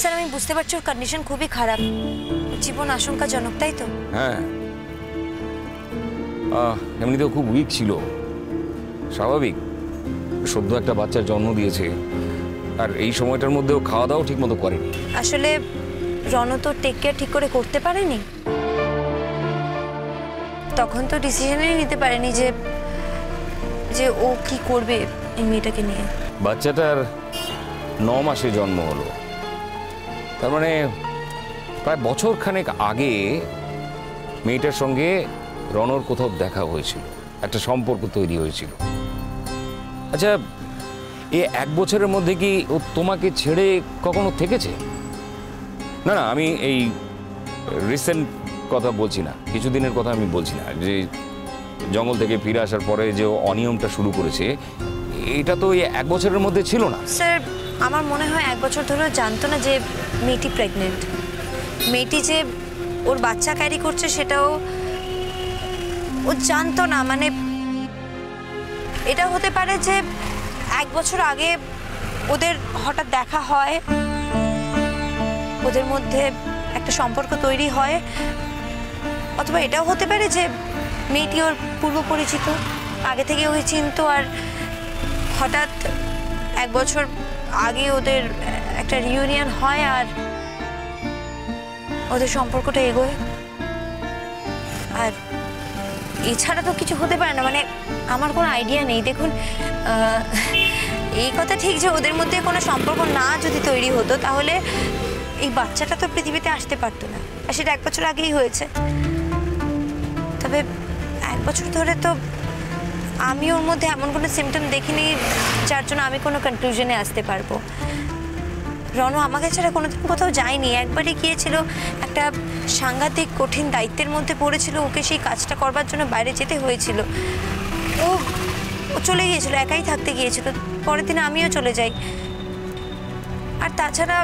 Sir আমি বুঝতে পারছি ওর কন্ডিশন খুবই খারাপ, জীবন আশঙ্কাজনক, তাই তো? হ্যাঁ, এমনিতেও খুব উইক ছিল, স্বাভাবিক। সদ্য একটা বাচ্চার জন্ম দিয়েছে, আর এই সময়টার মধ্যেও খাওয়া দাওয়া ঠিক মতো করেনি। আসলে রণ তো টেক কেয়ার ঠিক করে করতে পারেনি, তখন তো ডিসিশনই নিতে পারেনি যে যে ও কি করবে এই মেয়েটাকে নিয়ে। বাচ্চাটার 9 মাসে জন্ম হলো, তার মানে প্রায় বছর খানেক আগে মেয়েটার সঙ্গে রণর কোথাও দেখা হয়েছিল, একটা সম্পর্ক তৈরি হয়েছিল। আচ্ছা, এই 1 বছরের মধ্যে কি ও তোমাকে ছেড়ে কখনো থেকেছে? না না, আমি এই রিসেন্ট কথা বলছি না, কিছুদিনের কথা আমি বলছি না, যে জঙ্গল থেকে ফিরে আসার পরে যে অনিয়মটা শুরু করেছে, এটা তো এই 1 বছরের মধ্যে ছিল না। স্যার আমার মনে হয় 1 বছর ধরেও জানতো না যে মেয়েটি প্রেগনেন্ট। মেয়েটি যে ওর বাচ্চা ক্যারি করছে সেটাও ও জানতো না। মানে এটা হতে পারে যে 1 বছর আগে ওদের হঠাৎ দেখা হয়, ওদের মধ্যে একটা সম্পর্ক তৈরি হয়, অথবা এটাও হতে পারে যে মেয়েটি ওর পূর্ব পরিচিত, আগে থেকে ওকে চিনতো, আর হঠাৎ 1 বছর আগে ওদের একটা রিউনিয়ন হয় আর ওদের সম্পর্কটা এগোয়। আর এছাড়া তো কিছু হতে পারে না, মানে আমার কোনো আইডিয়া নেই। দেখুন, এই কথা ঠিক যে ওদের মধ্যে কোনো সম্পর্ক না যদি তৈরি হতো তাহলে এই বাচ্চাটা তো পৃথিবীতে আসতে পারতো না, আর সেটা 1 বছর আগেই হয়েছে। তবে 1 বছর ধরে তো আমি ওর মধ্যে এমন কোনো সিমটম দেখিনি যার জন্য আমি কোনো কনক্লুশনে আসতে পারবো। রণ আমাকে ছাড়া কোনোদিন কোথাও যায়নি, একবারই গিয়েছিল, একটা সাংঘাতিক কঠিন দায়িত্বের মধ্যে পড়েছিল, ওকে সেই কাজটা করবার জন্য বাইরে যেতে হয়েছিল। ও চলে গিয়েছিল, একাই থাকতে গিয়েছিল, পরের দিন আমিও চলে যাই। আর তাছাড়া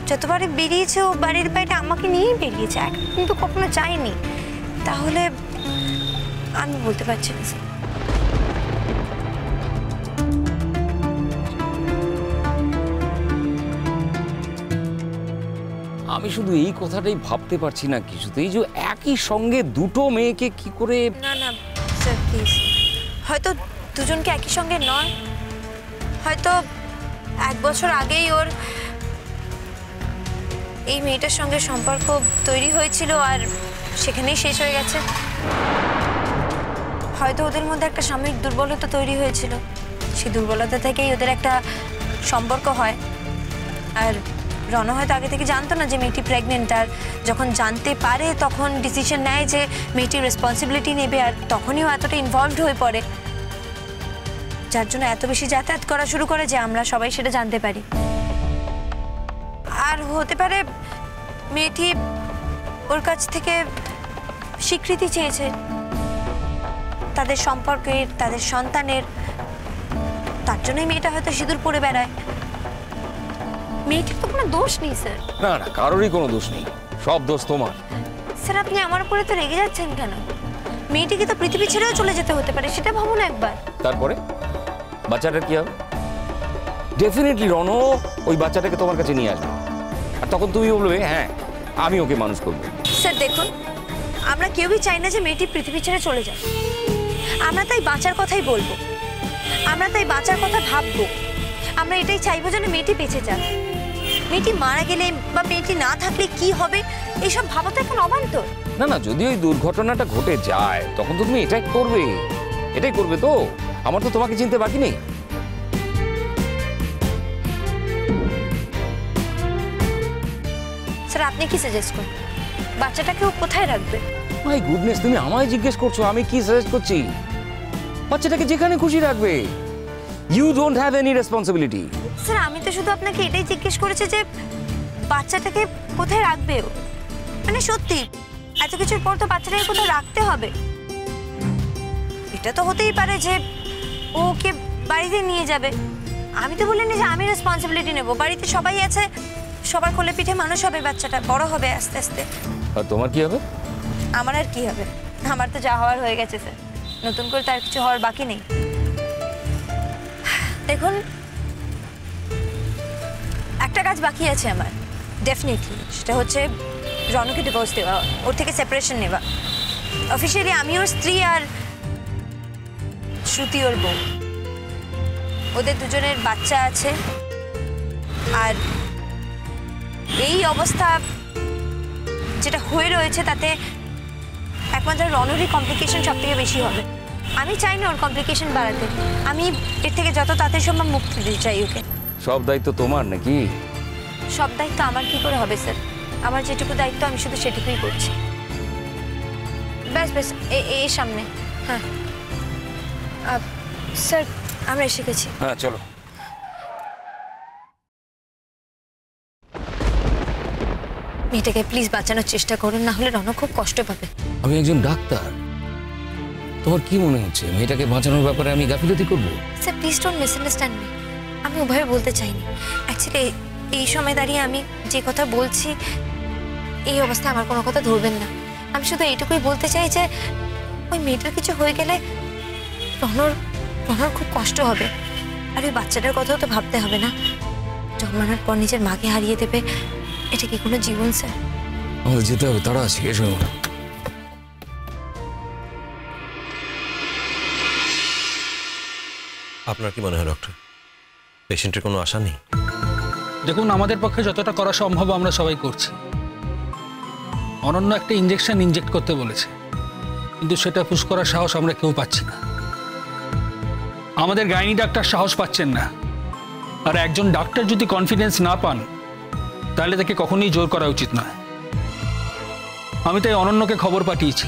যতবারই বেরিয়েছে ও বাড়ির বাইরে আমাকে নিয়েই বেরিয়েছে, কিন্তু কখনো যায়নি। তাহলে আমি বলতে পারছি না স্যার। আমি শুধু এই কথাটাই ভাবতে পারছি না কিছুতেই, যে একই সঙ্গে দুটো মেয়েকে কি করে। না না স্যার প্লিজ, হয়তো দুজনকে একই সঙ্গে নয়, হয়তো 1 বছর আগেই ওর এই মেয়েটার সঙ্গে সম্পর্ক তৈরি হয়েছিল আর সেখানেই শেষ হয়ে গেছে। হয়তো ওদের মধ্যে একটা সাময়িক দুর্বলতা তৈরি হয়েছিল, সেই দুর্বলতা থেকেই ওদের একটা সম্পর্ক হয়। আর রণ হয়তো আগে থেকে জানতো না যে মেয়েটি প্রেগনেন্ট, আর যখন জানতে পারে তখন ডিসিশন নেয় যে মেয়েটির রেসপন্সিবিলিটি নেবে, আর তখনই ও এতটা ইনভলভড হয়ে পড়ে, যার জন্য এত বেশি যাতায়াত করা শুরু করে যে আমরা সবাই সেটা জানতে পারি। আর হতে পারে মেয়েটি ওর কাছ থেকে স্বীকৃতি চেয়েছে তাদের সম্পর্কের, তাদের সন্তানের, তার জন্যই মেয়েটা হয়তো সিঁদুর পরে বেড়ায়। মেয়েটির তো কোনো দোষ নেই স্যার। না না, কারোরই কোনো দোষ নেই, সব দোষ তোমার। স্যার আপনি আমার উপরে তো রেগে যাচ্ছেন কেন? মেয়েটিকে তো পৃথিবী ছেড়েও চলে যেতে হতে পারে, সেটা ভাবুন একবার। তারপরে বাচ্চাটার কি হবে? ডেফিনেটলি রণ ওই বাচ্চাটাকে তোমার কাছে নিয়ে আসবে, আর তখন তুমি বলবে হ্যাঁ আমি ওকে মানুষ করবো। স্যার দেখুন, আমরা কেউই চাই না যে মেয়েটি পৃথিবী ছেড়ে চলে যাক। আমরা তাই বাঁচার কথাই বলবো, আমরা তাই বাঁচার কথা ভাববো। আমরা এটাই চাইবো যেন মেয়েটি বেঁচে যাক। মেয়েটি মারা গেলে বা মেয়েটি না থাকলে কি হবে এইসব ভাবা তো এখন অবান্তর। না না, যদি ওই দুর্ঘটনাটা ঘটে যায় তখন তো তুমি এটাই করবে, এটাই করবে। তো আমার তো তোমাকে চিনতে বাকি নেই। স্যার আপনি কি সাজেস্ট করবেন? বাচ্চাটাকে ও কোথায় রাখবে? মাই গুডনেস, তুমি আমায় জিজ্ঞেস করছো আমি কি সাজেস্ট করছি? বাচ্চাটাকে যেখানে খুশি রাখবে, you don't have any responsibility. Sir আমি তো শুধু আপনাকে এটাই জিজ্ঞেস করেছি যে বাচ্চাটাকে কোথায় রাখবে ও, মানে সত্যি এত কিছুর পর তো বাচ্চাটাকে কোথাও রাখতে হবে। এটা তো হতেই পারে যে ওকে বাড়িতে নিয়ে যাবে। আমি তো বলিনি যে আমি রেসপন্সিবিলিটি নেব, বাড়িতে সবাই আছে, সবার কোলে পিঠে মানুষ হবে, বাচ্চাটা বড় হবে আস্তে আস্তে। আর তোমার কি হবে? আমার আর কি হবে, আমার তো যা হওয়ার হয়ে গেছে স্যার, নতুন করে তার কিছু হওয়ার বাকি নেই। দেখুন একটা কাজ বাকি আছে আমার, ডেফিনেটলি সেটা হচ্ছে রনকে ডিভোর্স দেওয়া, ওর থেকে সেপারেশন নেওয়া। অফিসিয়ালি আমি ওর স্ত্রী আর শ্রুতি ওর বউ। ওদের দুজনের বাচ্চা আছে। আর এই অবস্থা যেটা হয়ে রয়েছে তাতে একমাত্র রনেরই কমপ্লিকেশন সব থেকে বেশি হবে। আমি চাই না ওর কমপ্লিকেশন বাড়াতে। আমি এর থেকে যত তাড়াতাড়ি সম্ভব মুক্তি দিতে চাই ওকে। সব দায়িত্ব তোমার নাকি? সব দায়িত্ব আমার কি করে হবে স্যার? আমার যেটুকু দায়িত্ব আমি শুধু সেটুকুই করছি। ব্যাস ব্যাস এই সামনে। হ্যাঁ স্যার আমরা এসে গেছি। হ্যাঁ চলো। মেয়েটাকে প্লিজ বাঁচানোর চেষ্টা করুন, না হলে রণ খুব কষ্ট পাবে। আমি একজন ডাক্তার, তোমার কি মনে হচ্ছে মেয়েটাকে বাঁচানোর ব্যাপারে আমি গাফিলতি করব? Sir please don't misunderstand me. আমি ওভাবে বলতে চাইনি। অ্যাকচুয়ালি এই সময় দাঁড়িয়ে আমি যে কথা বলছি এই অবস্থায় আমার কোনো কথা ধরবেন না। আমি শুধু এইটুকুই বলতে চাই যে ওই মেয়েটার কিছু হয়ে গেলে রনর খুব কষ্ট হবে। আর ওই বাচ্চাটার কথাও তো ভাবতে হবে না? জন্মানোর পর নিজের মাকে হারিয়ে দেবে, এটা কি কোনো জীবন স্যার? আমাদের যেতে হবে, তারা আছে। এসো। আপনার কি মনে হয় ডক্টর, পেশেন্টের কোনো আশা নেই? দেখুন, আমাদের পক্ষে যতটা করা সম্ভব আমরা সবাই করছি। অনন্য একটা ইঞ্জেকশন ইনজেক্ট করতে বলেছে, কিন্তু সেটা পুশ করার সাহস আমরা কেউ পাচ্ছি না। আমাদের গাইনি ডাক্তার সাহস পাচ্ছেন না। আর একজন ডাক্তার যদি কনফিডেন্স না পান তাহলে তাকে কখনোই জোর করা উচিত নয়। আমি তাই অনন্যকে খবর পাঠিয়েছি,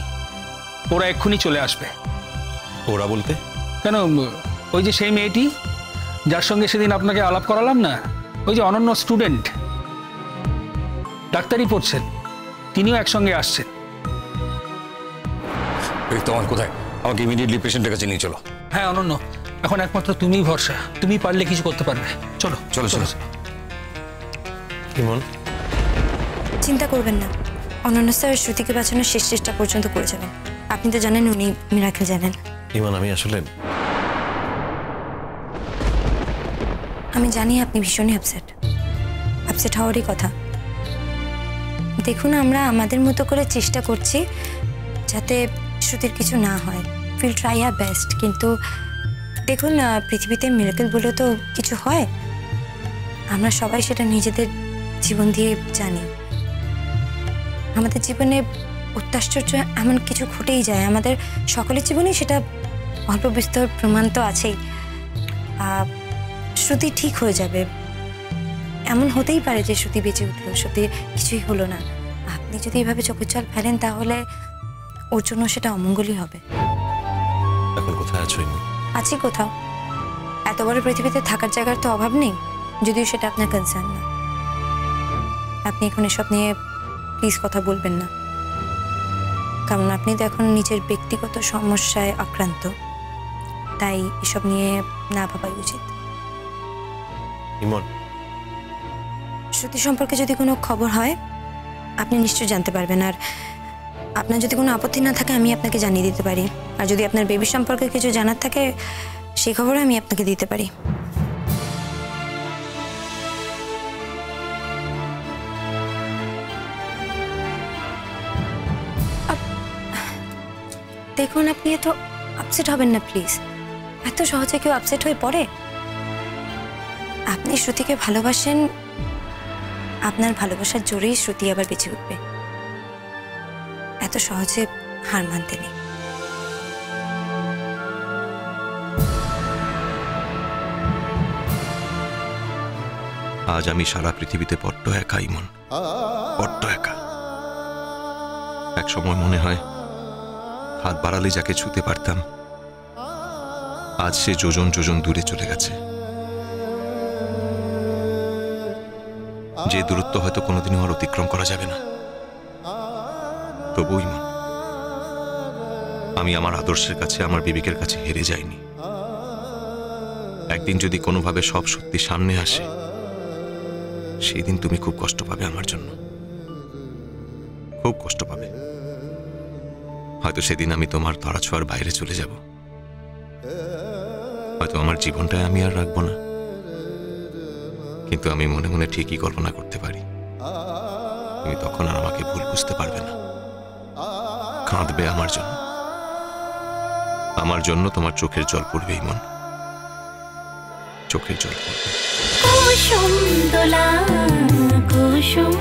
ওরা এক্ষুনি চলে আসবে। ওরা বলতে? কেন, ওই যে সেই মেয়েটি যার সঙ্গে সেদিন আপনাকে আলাপ করালাম না, ওই যে অনন্য স্টুডেন্ট, ডাক্তারি পড়ছেন, তিনিও একসঙ্গে আসছেন। তোমার কোথায়? আমাকে ইমিডিয়েটলি পেশেন্টের কাছে নিয়ে চলো। হ্যাঁ অনন্য, এখন একমাত্র তুমিই ভরসা, তুমি পারলে কিছু করতে পারবে। চলো চলো চলো। ইমন, চিন্তা করবেন না, অনন্য স্যার শ্রুতিকে বাঁচানোর শেষ চেষ্টা পর্যন্ত করে যাবেন। আপনি তো জানেন উনি মিরাকেল জানেন। ইমন আমি জানি আপনি ভীষণই আপসেট হওয়ারই কথা। দেখুন, আমরা আমাদের মতো করে চেষ্টা করছি যাতে শ্রুতির কিছু না হয়। Will try our best. কিন্তু দেখুন, পৃথিবীতে মিরাকেল বলে তো কিছু হয়, আমরা সবাই সেটা নিজেদের জীবন দিয়ে জানি। আমাদের জীবনে অত্যাশ্চর্য এমন কিছু ঘটেই যায়, আমাদের সকলের জীবনেই সেটা অল্প বিস্তর প্রমাণ তো আছেই। শ্রুতি ঠিক হয়ে যাবে, এমন হতেই পারে যে শ্রুতি বেঁচে উঠলো, শ্রুতি কিছুই হলো না। আপনি যদি এভাবে চোখের জল ফেলেন তাহলে ওর জন্য সেটা অমঙ্গলই হবে। এখন কোথায় আছো ইমন? আছি কোথাও, এত বড় পৃথিবীতে থাকার জায়গার তো অভাব নেই, যদিও সেটা আপনার কনসার্ন না। আপনি এখন এসব নিয়ে প্লিজ কথা বলবেন না, কারণ আপনি তো এখন নিজের ব্যক্তিগত সমস্যায় আক্রান্ত, তাই এসব নিয়ে না ভাবাই উচিত। ইমন, শ্রুতি সম্পর্কে যদি কোনো খবর হয় আপনি নিশ্চয়ই জানতে পারবেন। আর আপনার যদি কোনো আপত্তি না থাকে আমি আপনাকে জানিয়ে দিতে পারি। আর যদি আপনার বেবি সম্পর্কে কিছু জানার থাকে সেই খবরও আমি আপনাকে দিতে পারি। দেখুন, আপনি এত আপসেট হবেন না প্লিজ। এত সহজে কেউ আপসেট হয়ে পড়ে? আপনি শ্রুতিকে ভালোবাসেন, আপনার ভালোবাসার জোরেই শ্রুতি আবার বেঁচে উঠবে। এত সহজে হার মানতে নেই। আজ আমি সারা পৃথিবীতে বড্ড একা ইমন, বড্ড একা। এক সময় মনে হয় হাত বাড়ালে যাকে ছুতে পারতাম, আজ সে যোজন যোজন দূরে চলে গেছে। যে দূরত্ব হয়তো কোনোদিনও আর অতিক্রম করা যাবে না। তবু ইমন, আমি আমার আদর্শের কাছে, আমার বিবেকের কাছে হেরে যাইনি। একদিন যদি কোনোভাবে সব সত্যি সামনে আসে, সেই দিন তুমি খুব কষ্ট পাবে আমার জন্য, খুব কষ্ট পাবে। হয়তো সেদিন আমি তোমার ধরাছোঁয়ার বাইরে চলে যাব, হয়তো আমার জীবনটাই আমি আর রাখবো না, কিন্তু আমি মনে মনে ঠিকই কল্পনা করতে পারি তুমি তখন আর আমাকে ভুল বুঝতে পারবে না, কাঁদবে আমার জন্য তোমার চোখের জল পড়বে ইমন, চোখের জল পড়বে। কুসুম দোলা কুসুম